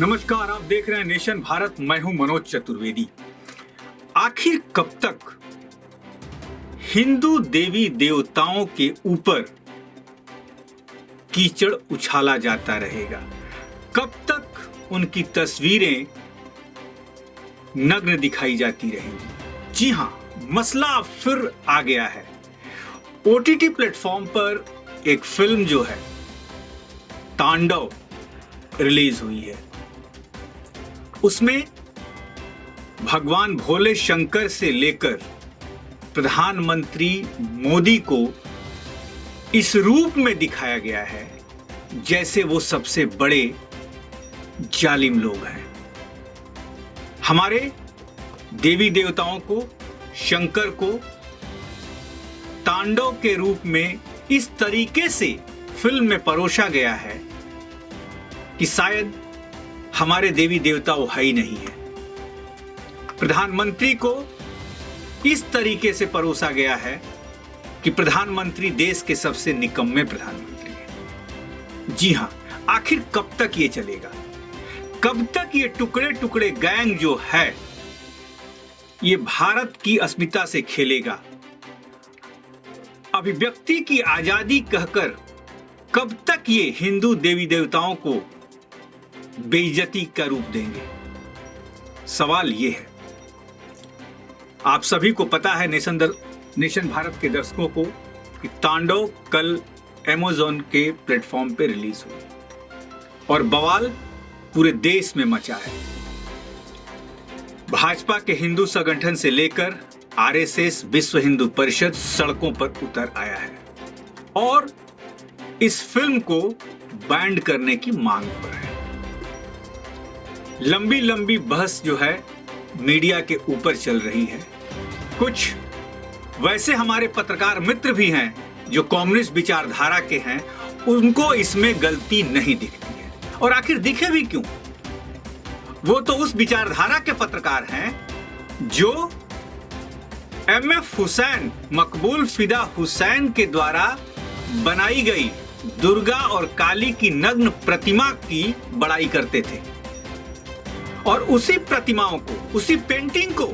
नमस्कार, आप देख रहे हैं नेशन भारत। मैं हूं मनोज चतुर्वेदी। आखिर कब तक हिंदू देवी देवताओं के ऊपर कीचड़ उछाला जाता रहेगा? कब तक उनकी तस्वीरें नग्न दिखाई जाती रहेंगी? जी हां, मसला फिर आ गया है। ओटीटी प्लेटफॉर्म पर एक फिल्म जो है तांडव रिलीज हुई है। उसमें भगवान भोले शंकर से लेकर प्रधानमंत्री मोदी को इस रूप में दिखाया गया है जैसे वो सबसे बड़े जालिम लोग हैं। हमारे देवी देवताओं को, शंकर को तांडव के रूप में इस तरीके से फिल्म में परोसा गया है कि शायद हमारे देवी देवता वो है ही नहीं है। प्रधानमंत्री को इस तरीके से परोसा गया है कि प्रधानमंत्री देश के सबसे निकम्मे प्रधानमंत्री हैं। जी हां, आखिर कब तक ये चलेगा? कब तक ये टुकड़े टुकड़े गैंग जो है ये भारत की अस्मिता से खेलेगा? अभिव्यक्ति की आजादी कहकर कब तक ये हिंदू देवी देवताओं को बेइज्जती का रूप देंगे? सवाल ये है। आप सभी को पता है, नेशन भारत के दर्शकों को, कि तांडव कल अमेज़न के प्लेटफॉर्म पे रिलीज हुई और बवाल पूरे देश में मचा है। भाजपा के हिंदू संगठन से लेकर आरएसएस, विश्व हिंदू परिषद सड़कों पर उतर आया है और इस फिल्म को बैन करने की मांग पर है। लंबी लंबी बहस जो है मीडिया के ऊपर चल रही है। कुछ वैसे हमारे पत्रकार मित्र भी हैं जो कम्युनिस्ट विचारधारा के हैं, उनको इसमें गलती नहीं दिखती है। और आखिर दिखे भी क्यों? वो तो उस विचारधारा के पत्रकार हैं जो एमएफ हुसैन, मकबूल फिदा हुसैन के द्वारा बनाई गई दुर्गा और काली की नग्न प्रतिमा की बड़ाई करते थे और उसी प्रतिमाओं को, उसी पेंटिंग को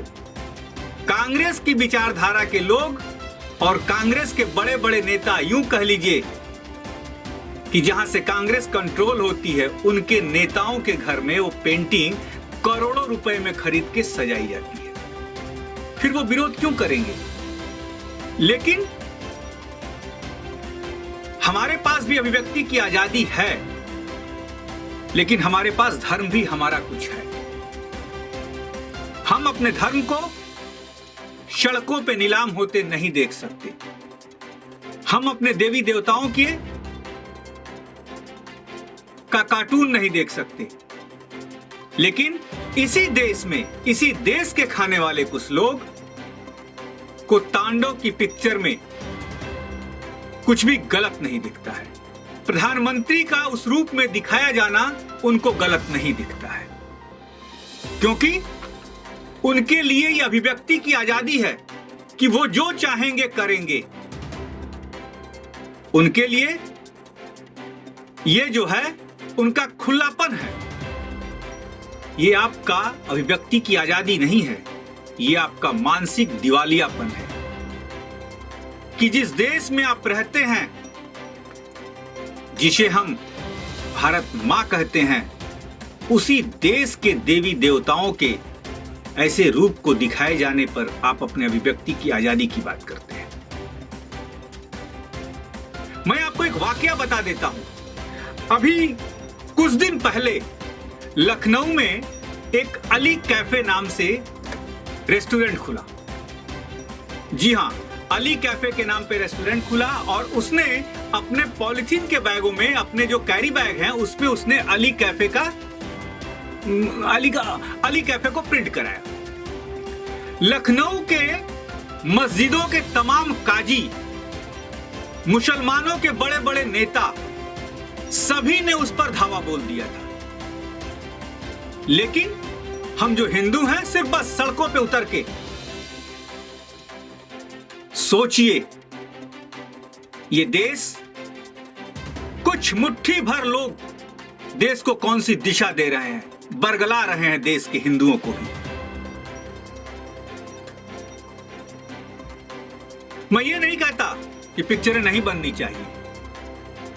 कांग्रेस की विचारधारा के लोग और कांग्रेस के बड़े बड़े नेता, यूं कह लीजिए कि जहां से कांग्रेस कंट्रोल होती है, उनके नेताओं के घर में वो पेंटिंग करोड़ों रुपए में खरीद के सजाई जाती है। फिर वो विरोध क्यों करेंगे? लेकिन हमारे पास भी अभिव्यक्ति की आजादी है, लेकिन हमारे पास धर्म भी हमारा कुछ है। हम अपने धर्म को सड़कों पे नीलाम होते नहीं देख सकते। हम अपने देवी देवताओं के का कार्टून नहीं देख सकते। लेकिन इसी देश में, इसी देश के खाने वाले कुछ लोग को तांडव की पिक्चर में कुछ भी गलत नहीं दिखता है। प्रधानमंत्री का उस रूप में दिखाया जाना उनको गलत नहीं दिखता है, क्योंकि उनके लिए यह अभिव्यक्ति की आजादी है कि वो जो चाहेंगे करेंगे। उनके लिए ये जो है उनका खुलापन है। ये आपका अभिव्यक्ति की आजादी नहीं है, ये आपका मानसिक दिवालियापन है कि जिस देश में आप रहते हैं, जिसे हम भारत मां कहते हैं, उसी देश के देवी देवताओं के ऐसे रूप को दिखाए जाने पर आप अपने अभिव्यक्ति की आजादी की बात करते हैं। मैं आपको एक वाकया बता देता हूं। अभी कुछ दिन पहले लखनऊ में एक अली कैफे नाम से रेस्टोरेंट खुला। जी हां, अली कैफे के नाम पे रेस्टोरेंट खुला और उसने अपने पॉलिथीन के बैगों में, अपने जो कैरी बैग हैं, उस पे उसने अली कैफे को प्रिंट कराया। लखनऊ के मस्जिदों के तमाम काजी, मुसलमानों के बड़े बड़े नेता, सभी ने उस पर धावा बोल दिया था। लेकिन हम जो हिंदू हैं, सिर्फ बस सड़कों पे उतर के सोचिए, ये देश, कुछ मुट्ठी भर लोग देश को कौन सी दिशा दे रहे हैं। बरगला रहे हैं देश के हिंदुओं को भी। मैं ये नहीं कहता कि पिक्चरें नहीं बननी चाहिए,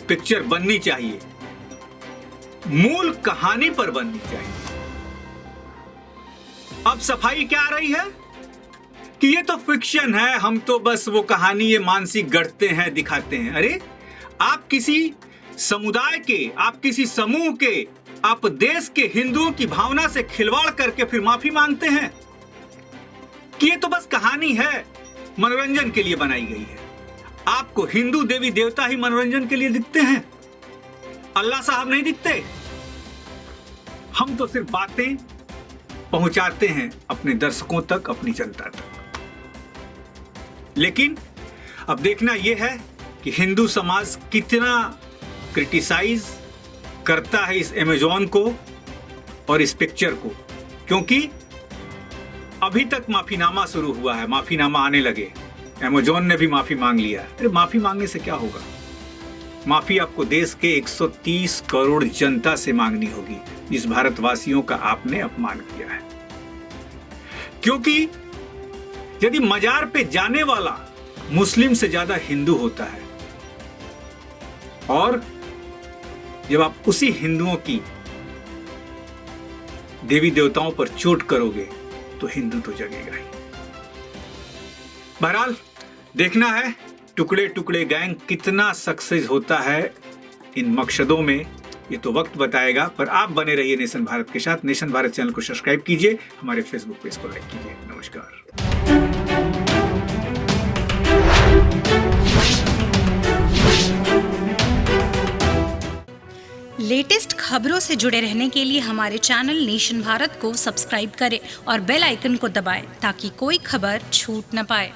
पिक्चर बननी चाहिए, मूल कहानी पर बननी चाहिए। अब सफाई क्या आ रही है कि ये तो फिक्शन है, हम तो बस वो कहानी ये मानसिक गढ़ते हैं, दिखाते हैं। अरे आप किसी समुदाय के, आप किसी समूह के, आप देश के हिंदुओं की भावना से खिलवाड़ करके फिर माफी मांगते हैं कि ये तो बस कहानी है, मनोरंजन के लिए बनाई गई है। आपको हिंदू देवी देवता ही मनोरंजन के लिए दिखते हैं, अल्लाह साहब नहीं दिखते। हम तो सिर्फ बातें पहुंचाते हैं अपने दर्शकों तक, अपनी जनता तक। लेकिन अब देखना यह है कि हिंदू समाज कितना क्रिटिसाइज करता है इस अमेज़न को और इस पिक्चर को, क्योंकि अभी तक माफीनामा शुरू हुआ है, माफीनामा आने लगे। अमेज़न ने भी माफी मांग लिया है। अरे माफी मांगने से क्या होगा? माफी आपको देश के 130 करोड़ जनता से मांगनी होगी, जिस भारतवासियों का आपने अपमान किया है। क्योंकि यदि मजार पे जाने वाला मुस्लिम से ज्यादा हिंदू होता है और जब आप उसी हिंदुओं की देवी देवताओं पर चोट करोगे तो हिंदू तो जगेगा ही। बहरहाल देखना है टुकड़े टुकड़े गैंग कितना सक्सेस होता है इन मकसदों में, ये तो वक्त बताएगा। पर आप बने रहिए नेशन भारत के साथ। नेशन भारत चैनल को सब्सक्राइब कीजिए, हमारे फेसबुक पेज को लाइक कीजिए। नमस्कार। लेटेस्ट खबरों से जुड़े रहने के लिए हमारे चैनल नेशन भारत को सब्सक्राइब करें और बेल आइकन को दबाएं ताकि कोई खबर छूट न पाए।